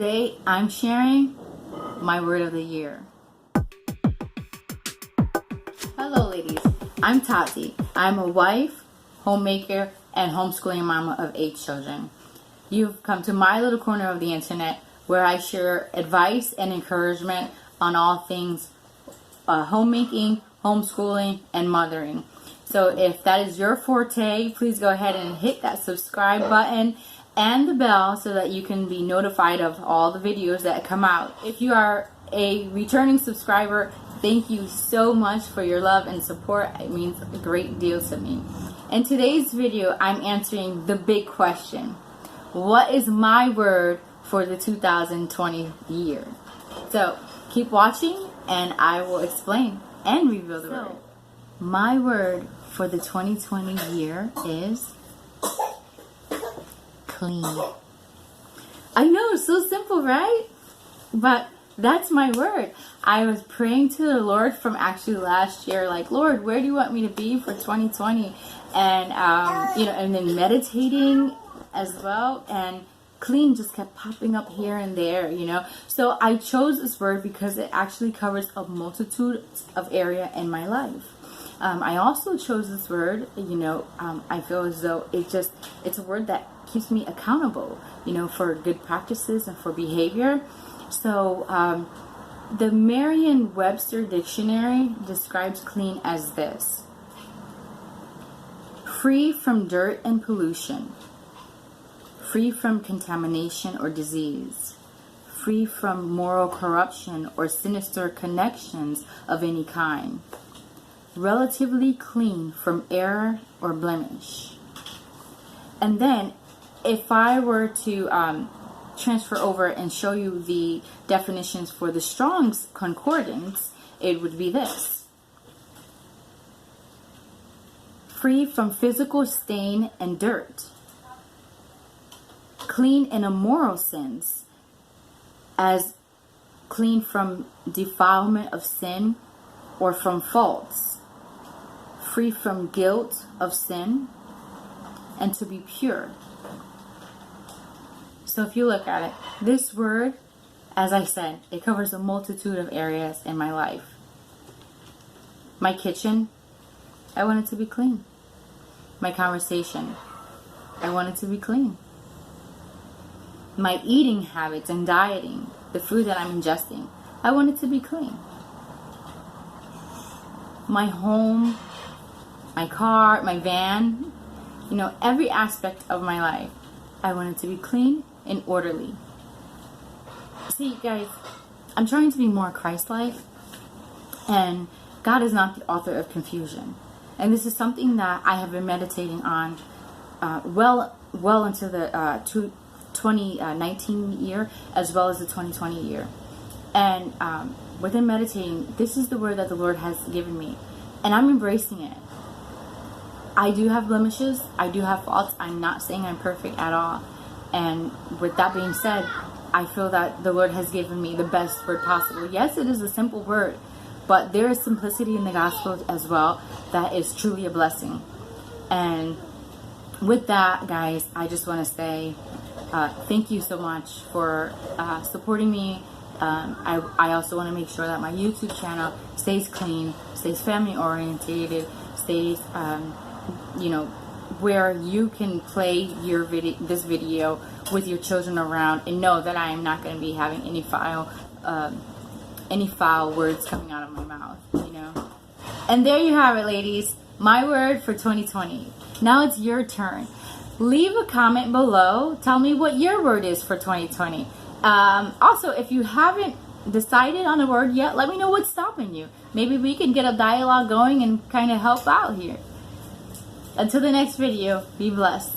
Today I'm sharing my word of the year. Hello ladies, I'm Tati. I'm a wife, homemaker, and homeschooling mama of 8 children. You've come to my little corner of the internet where I share advice and encouragement on all things homemaking, homeschooling, and mothering. So if that is your forte, please go ahead and hit that subscribe button and the bell so that you can be notified of all the videos that come out. If you are a returning subscriber, thank you so much for your love and support. It means a great deal to me. In today's video, I'm answering the big question. What is my word for the 2020 year? So keep watching and I will explain and reveal the word. My word for the 2020 year is clean. I know, it's so simple, right? But that's my word. I was praying to the Lord from actually last year, like, Lord, where do you want me to be for 2020? And and then meditating as well, and clean just kept popping up here and there, So I chose this word because it actually covers a multitude of area in my life. I also chose this word, I feel as though it's a word that keeps me accountable, for good practices and for behavior. So the Merriam-Webster dictionary describes clean as this: free from dirt and pollution, free from contamination or disease, free from moral corruption or sinister connections of any kind, relatively clean from error or blemish. And then if I were to transfer over and show you the definitions for the Strong's Concordance, it would be this: free from physical stain and dirt, clean in a moral sense, as clean from defilement of sin or from faults, free from guilt of sin, and to be pure. So if you look at it, this word, as I said, it covers a multitude of areas in my life. My kitchen, I want it to be clean. My conversation, I want it to be clean. My eating habits and dieting, the food that I'm ingesting, I want it to be clean. My home, my car, my van, every aspect of my life, I want it to be clean and orderly. See, guys, I'm trying to be more Christ-like, and God is not the author of confusion. And this is something that I have been meditating on well into the 2019 year as well as the 2020 year. And within meditating, this is the word that the Lord has given me, and I'm embracing it. I do have blemishes. I do have faults. I'm not saying I'm perfect at all. And with that being said, I feel that the Lord has given me the best word possible. Yes, it is a simple word, but there is simplicity in the gospel as well that is truly a blessing. And with that, guys, I just want to say thank you so much for supporting me. I also want to make sure that my YouTube channel stays clean, stays family orientated, stays where you can play this video with your children around and know that I am not going to be having any foul words coming out of my mouth, And there you have it, ladies. My word for 2020. Now it's your turn. Leave a comment below. Tell me what your word is for 2020. Also, if you haven't decided on a word yet, let me know what's stopping you. Maybe we can get a dialogue going and kind of help out here. Until the next video, be blessed.